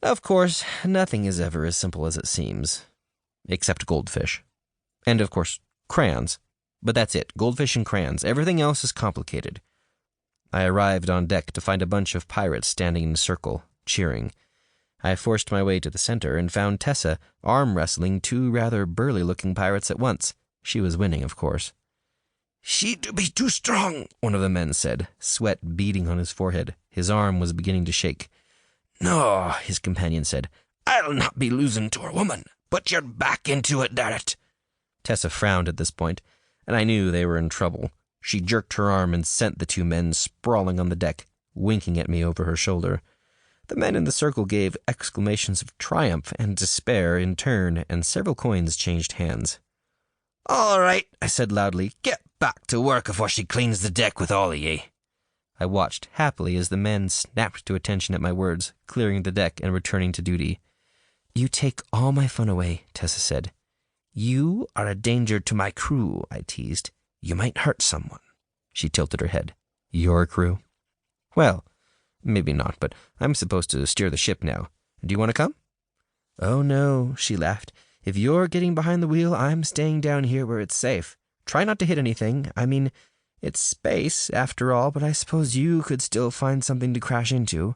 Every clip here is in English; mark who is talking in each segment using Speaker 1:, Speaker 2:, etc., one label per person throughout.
Speaker 1: Of course, nothing is ever as simple as it seems. Except goldfish. And, of course, crayons. But that's it, goldfish and crayons. Everything else is complicated. I arrived on deck to find a bunch of pirates standing in a circle, cheering. I forced my way to the center and found Tessa arm-wrestling two rather burly-looking pirates at once. She was winning, of course. "She do be too strong," one of the men said, sweat beading on his forehead. His arm was beginning to shake. "No," his companion said, "I'll not be losing to a woman. Put your back into it, Darrett." Tessa frowned at this point, and I knew they were in trouble. She jerked her arm and sent the two men sprawling on the deck, winking at me over her shoulder. The men in the circle gave exclamations of triumph and despair in turn, and several coins changed hands. "All right," I said loudly. "Get back to work afore she cleans the deck with all of ye." I watched happily as the men snapped to attention at my words, clearing the deck and returning to duty. "You take all my fun away," Tessa said. "You are a danger to my crew," I teased. "You might hurt someone." She tilted her head. "Your crew?" "Well, maybe not, but I'm supposed to steer the ship now. Do you want to come?" "Oh, no," she laughed. "If you're getting behind the wheel, I'm staying down here where it's safe. Try not to hit anything. I mean, it's space, after all, but I suppose you could still find something to crash into."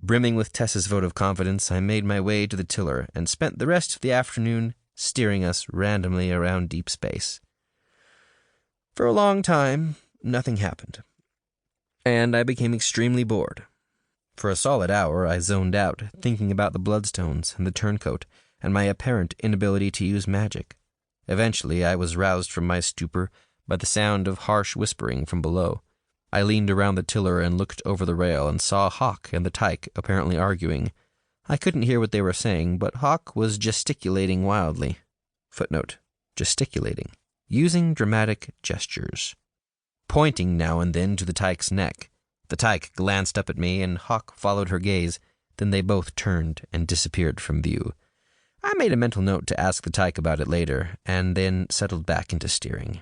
Speaker 1: Brimming with Tessa's vote of confidence, I made my way to the tiller and spent the rest of the afternoon steering us randomly around deep space. For a long time, nothing happened, and I became extremely bored. For a solid hour, I zoned out, thinking about the bloodstones and the turncoat, and my apparent inability to use magic. Eventually, I was roused from my stupor by the sound of harsh whispering from below. I leaned around the tiller and looked over the rail and saw Hawk and the tyke apparently arguing. I couldn't hear what they were saying, but Hawk was gesticulating wildly. Footnote: gesticulating. Using dramatic gestures. Pointing now and then to the tyke's neck. The tyke glanced up at me, and Hawk followed her gaze. Then they both turned and disappeared from view. I made a mental note to ask the tyke about it later, and then settled back into steering.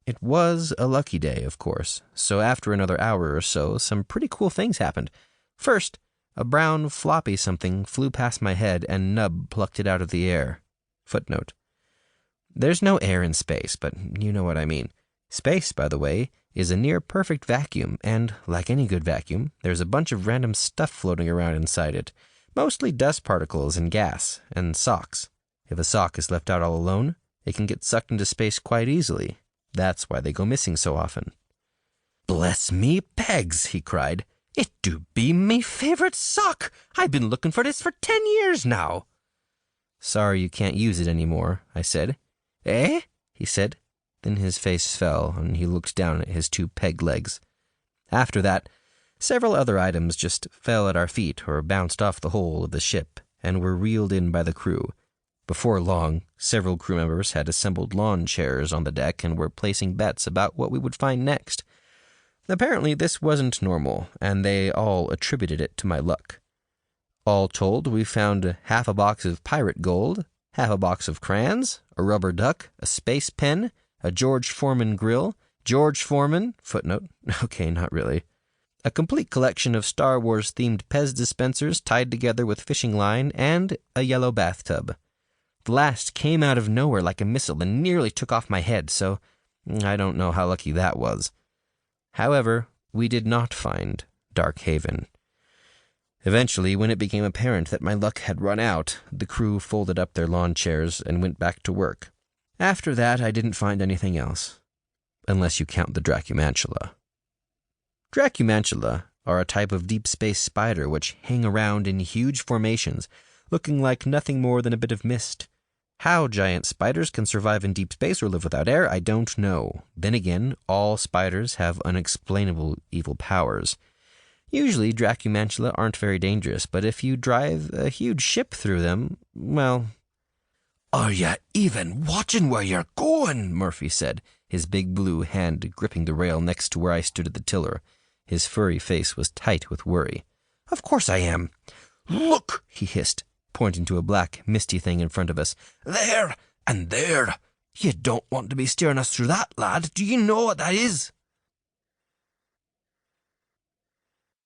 Speaker 1: It was a lucky day, of course, so after another hour or so, some pretty cool things happened. First, a brown floppy something flew past my head, and Nub plucked it out of the air. Footnote: there's no air in space, but you know what I mean. Space, by the way, is a near-perfect vacuum, and, like any good vacuum, there's a bunch of random stuff floating around inside it. Mostly dust particles and gas, and socks. If a sock is left out all alone, it can get sucked into space quite easily. That's why they go missing so often. "Bless me pegs," he cried. "It do be me favorite sock! I've been looking for this for 10 years now." "Sorry you can't use it anymore," I said. "Eh?" he said. Then his face fell, and he looked down at his 2 peg legs. After that, several other items just fell at our feet or bounced off the hull of the ship and were reeled in by the crew. Before long, several crew members had assembled lawn chairs on the deck and were placing bets about what we would find next. Apparently this wasn't normal, and they all attributed it to my luck. All told, we found half a box of pirate gold, half a box of crayons, a rubber duck, a space pen, a George Foreman grill, George Foreman, footnote, okay, not really, a complete collection of Star Wars-themed Pez dispensers tied together with fishing line, and a yellow bathtub. The last came out of nowhere like a missile and nearly took off my head, so I don't know how lucky that was. However, we did not find Dark Haven. Eventually, when it became apparent that my luck had run out, the crew folded up their lawn chairs and went back to work. After that, I didn't find anything else, unless you count the Dracumantula. Dracumantula are a type of deep space spider which hang around in huge formations, looking like nothing more than a bit of mist. How giant spiders can survive in deep space or live without air, I don't know. Then again, all spiders have unexplainable evil powers. Usually, Dracumantula aren't very dangerous, but if you drive a huge ship through them, well... "Are ya even watching where you're going?" Murphy said, his big blue hand gripping the rail next to where I stood at the tiller. His furry face was tight with worry. "Of course I am." "Look," he hissed, pointing to a black, misty thing in front of us. "There, and there. You don't want to be steering us through that, lad. Do you know what that is?"